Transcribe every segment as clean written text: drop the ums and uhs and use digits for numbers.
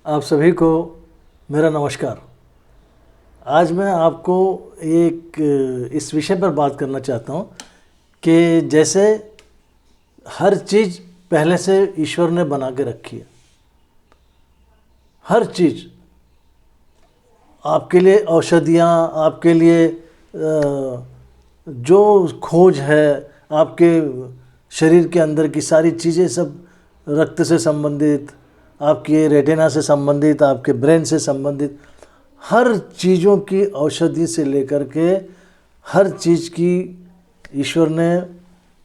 आप सभी को मेरा नमस्कार। आज मैं आपको एक इस विषय पर बात करना चाहता हूँ कि जैसे हर चीज़ पहले से ईश्वर ने बना के रखी है। हर चीज़ आपके लिए, औषधियाँ आपके लिए, जो खोज है आपके शरीर के अंदर की सारी चीज़ें, सब रक्त से संबंधित, आपके रेटिना से संबंधित, आपके ब्रेन से संबंधित, हर चीज़ों की औषधि से लेकर के हर चीज़ की ईश्वर ने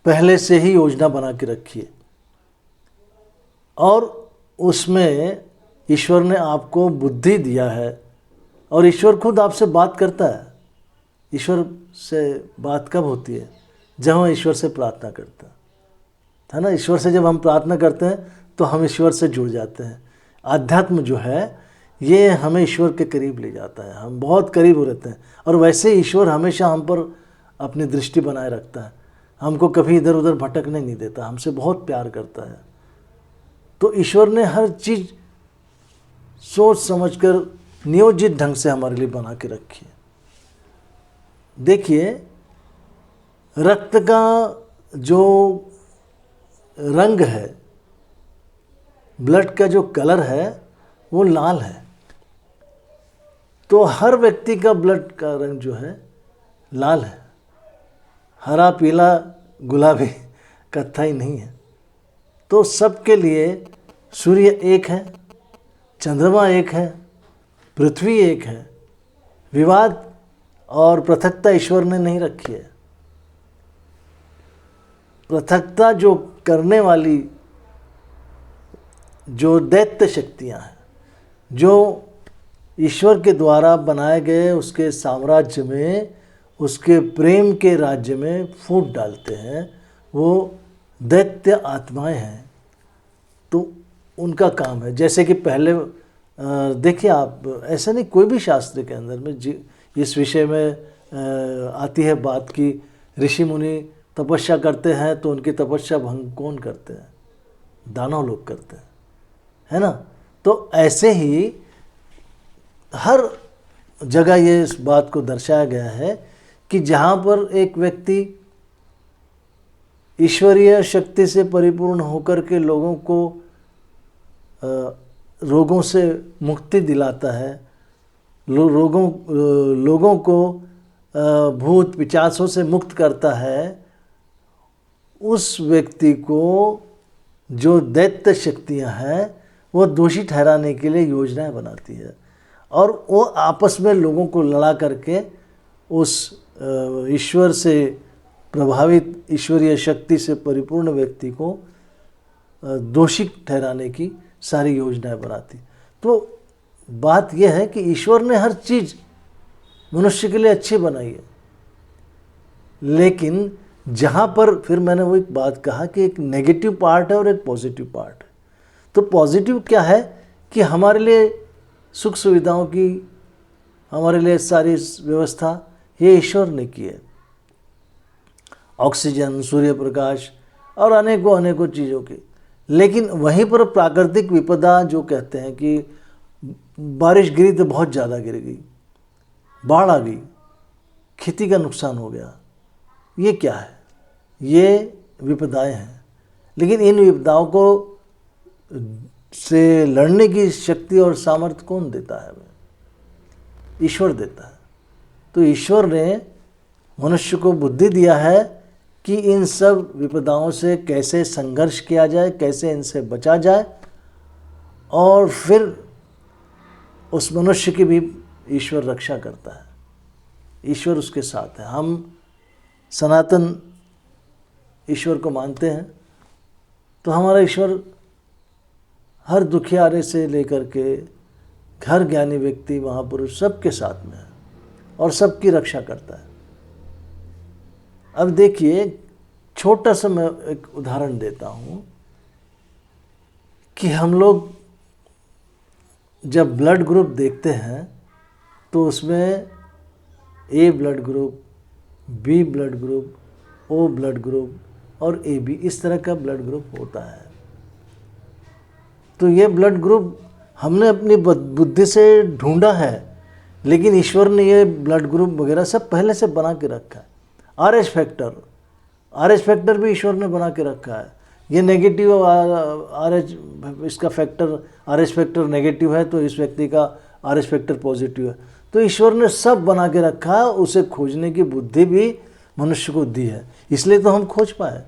पहले से ही योजना बना के रखी है। और उसमें ईश्वर ने आपको बुद्धि दिया है और ईश्वर खुद आपसे बात करता है। ईश्वर से बात कब होती है? जब हम ईश्वर से प्रार्थना करते है ना। ईश्वर से जब हम प्रार्थना करते हैं तो हम ईश्वर से जुड़ जाते हैं। आध्यात्म जो है ये हमें ईश्वर के करीब ले जाता है, हम बहुत करीब हो रहते हैं। और वैसे ईश्वर हमेशा हम पर अपनी दृष्टि बनाए रखता है, हमको कभी इधर उधर भटकने नहीं देता, हमसे बहुत प्यार करता है। तो ईश्वर ने हर चीज़ सोच समझकर नियोजित ढंग से हमारे लिए बना के रखी है। देखिए, रक्त का जो रंग है, ब्लड का जो कलर है वो लाल है। तो हर व्यक्ति का ब्लड का रंग जो है लाल है, हरा, पीला, गुलाबी, कत्थई नहीं है। तो सबके लिए सूर्य एक है, चंद्रमा एक है, पृथ्वी एक है। विवाद और पृथकता ईश्वर ने नहीं रखी है। पृथकता जो करने वाली जो दैत्य शक्तियां हैं, जो ईश्वर के द्वारा बनाए गए उसके साम्राज्य में, उसके प्रेम के राज्य में फूट डालते हैं, वो दैत्य आत्माएं हैं। तो उनका काम है, जैसे कि पहले देखिए आप, ऐसा नहीं, कोई भी शास्त्र के अंदर में इस विषय में आती है बात कि ऋषि मुनि तपस्या करते हैं तो उनकी तपस्या भंग कौन करते हैं? दानव लोग करते हैं, है ना। तो ऐसे ही हर जगह ये इस बात को दर्शाया गया है कि जहाँ पर एक व्यक्ति ईश्वरीय शक्ति से परिपूर्ण होकर के लोगों को रोगों से मुक्ति दिलाता है, लोगों को भूत पिशाचों से मुक्त करता है, उस व्यक्ति को जो दैत्य शक्तियां हैं वो दोषी ठहराने के लिए योजनाएं बनाती है और वो आपस में लोगों को लड़ा करके उस ईश्वर से प्रभावित, ईश्वरीय शक्ति से परिपूर्ण व्यक्ति को दोषी ठहराने की सारी योजनाएं बनाती। तो बात यह है कि ईश्वर ने हर चीज़ मनुष्य के लिए अच्छी बनाई है, लेकिन जहाँ पर फिर मैंने वो एक बात कहा कि एक नेगेटिव पार्ट है और एक पॉजिटिव पार्ट है। तो पॉजिटिव क्या है कि हमारे लिए सुख सुविधाओं की, हमारे लिए सारी व्यवस्था ये ईश्वर ने की है, ऑक्सीजन, सूर्य प्रकाश और अनेकों चीज़ों की। लेकिन वहीं पर प्राकृतिक विपदा जो कहते हैं कि बारिश गिरी तो बहुत ज़्यादा गिर गई, बाढ़ आ गई, खेती का नुकसान हो गया, ये क्या है? ये विपदाएं हैं। लेकिन इन विपदाओं को से लड़ने की शक्ति और सामर्थ्य कौन देता है? ईश्वर देता है। तो ईश्वर ने मनुष्य को बुद्धि दिया है कि इन सब विपदाओं से कैसे संघर्ष किया जाए, कैसे इनसे बचा जाए, और फिर उस मनुष्य की भी ईश्वर रक्षा करता है। ईश्वर उसके साथ है। हम सनातन ईश्वर को मानते हैं, तो हमारा ईश्वर हर दुखियारे से लेकर के हर ज्ञानी व्यक्ति, महापुरुष, सबके साथ में है और सबकी रक्षा करता है। अब देखिए, छोटा सा मैं एक उदाहरण देता हूँ कि हम लोग जब ब्लड ग्रुप देखते हैं तो उसमें A blood group, B blood group, O blood group और AB, इस तरह का ब्लड ग्रुप होता है। तो ये ब्लड ग्रुप हमने अपनी बुद्धि से ढूंढा है, लेकिन ईश्वर ने ये ब्लड ग्रुप वगैरह सब पहले से बना के रखा है। आर एच फैक्टर भी ईश्वर ने बना के रखा है। ये नेगेटिव आर एच, इसका factor R H factor negative है तो इस व्यक्ति का आर एच फैक्टर पॉजिटिव है। तो ईश्वर ने सब बना के रखा है, उसे खोजने की बुद्धि भी मनुष्य को दी है, इसलिए तो हम खोज पाए।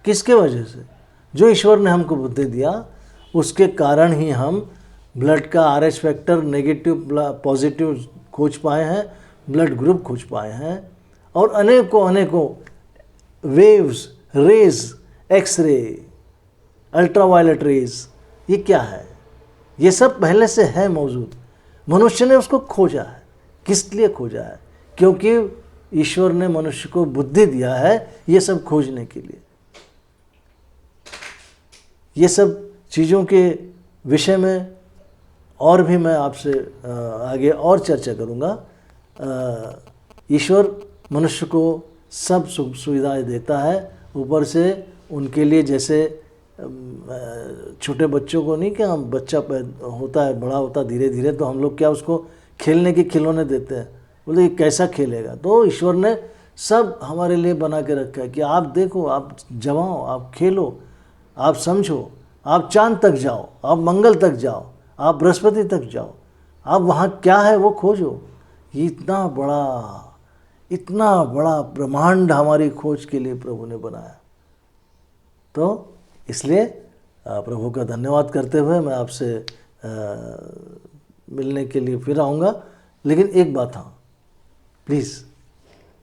किसके वजह से? जो ईश्वर ने हमको बुद्धि दिया, उसके कारण ही हम ब्लड का R H factor negative positive खोज पाए हैं, ब्लड ग्रुप खोज पाए हैं, और अनेकों waves, rays, x-ray, ultraviolet rays, ये क्या है? ये सब पहले से है मौजूद, मनुष्य ने उसको खोजा है। किस लिए खोजा है? क्योंकि ईश्वर ने मनुष्य को बुद्धि दिया है ये सब खोजने के लिए। ये सब चीज़ों के विषय में और भी मैं आपसे आगे और चर्चा करूँगा। ईश्वर मनुष्य को सब सुख सुविधाएं देता है ऊपर से उनके लिए। जैसे छोटे बच्चों को नहीं, क्या बच्चा होता है, बड़ा होता धीरे धीरे, तो हम लोग क्या उसको खेलने के खिलौने देते हैं, बोले ये कैसा खेलेगा? तो ईश्वर ने सब हमारे लिए बना के रखा है कि आप देखो, आप जमाओ, आप खेलो, आप समझो, आप चांद तक जाओ, आप मंगल तक जाओ, आप बृहस्पति तक जाओ, आप वहाँ क्या है वो खोजो। ये इतना बड़ा ब्रह्मांड हमारी खोज के लिए प्रभु ने बनाया। तो इसलिए प्रभु का धन्यवाद करते हुए मैं आपसे मिलने के लिए फिर आऊँगा। लेकिन एक बात, हाँ प्लीज़,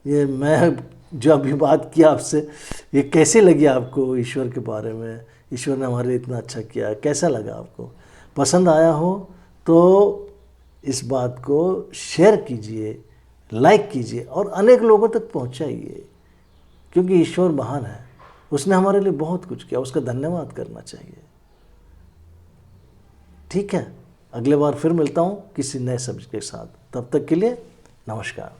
ये मैं जो अभी बात की आपसे, ये कैसी लगी आपको ईश्वर के बारे में? ईश्वर ने हमारे लिए इतना अच्छा किया है, कैसा लगा आपको? पसंद आया हो तो इस बात को शेयर कीजिए, लाइक कीजिए और अनेक लोगों तक पहुंचाइए, क्योंकि ईश्वर महान है, उसने हमारे लिए बहुत कुछ किया, उसका धन्यवाद करना चाहिए। ठीक है, अगले बार फिर मिलता हूँ किसी नए सब्जेक्ट के साथ। तब तक के लिए नमस्कार।